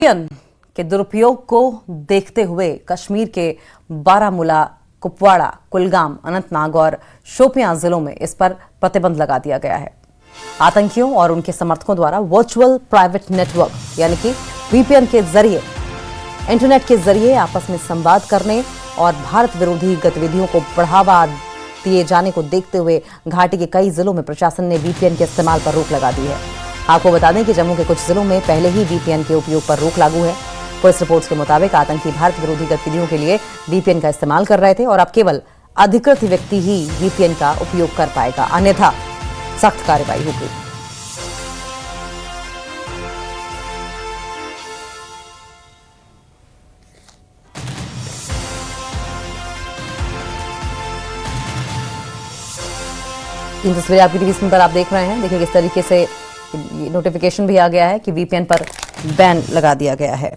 VPN के दुरुपयोग को देखते हुए कश्मीर के बारामूला, कुपवाड़ा, कुलगाम, अनंतनाग और शोपियां जिलों में इस पर प्रतिबंध लगा दिया गया है। आतंकियों और उनके समर्थकों द्वारा वर्चुअल प्राइवेट नेटवर्क यानी कि VPN के जरिए इंटरनेट के जरिए आपस में संवाद करने और भारत विरोधी गतिविधियों को बढ़ावा दिए जाने को देखते हुए घाटी के कई जिलों में प्रशासन ने VPN के इस्तेमाल पर रोक लगा दी है। आपको बता दें कि जम्मू के कुछ जिलों में पहले ही VPN के उपयोग पर रोक लागू है। पुलिस रिपोर्ट्स के मुताबिक आतंकी भारत विरोधी गतिविधियों के लिए VPN का इस्तेमाल कर रहे थे और अब केवल अधिकृत व्यक्ति ही VPN का उपयोग कर पाएगा, अन्यथा सख्त कार्रवाई होगी। इन तस्वीरें आपकी टीवी स्क्रीन पर आप देख रहे हैं। देखिए किस तरीके से नोटिफिकेशन भी आ गया है कि VPN पर बैन लगा दिया गया है।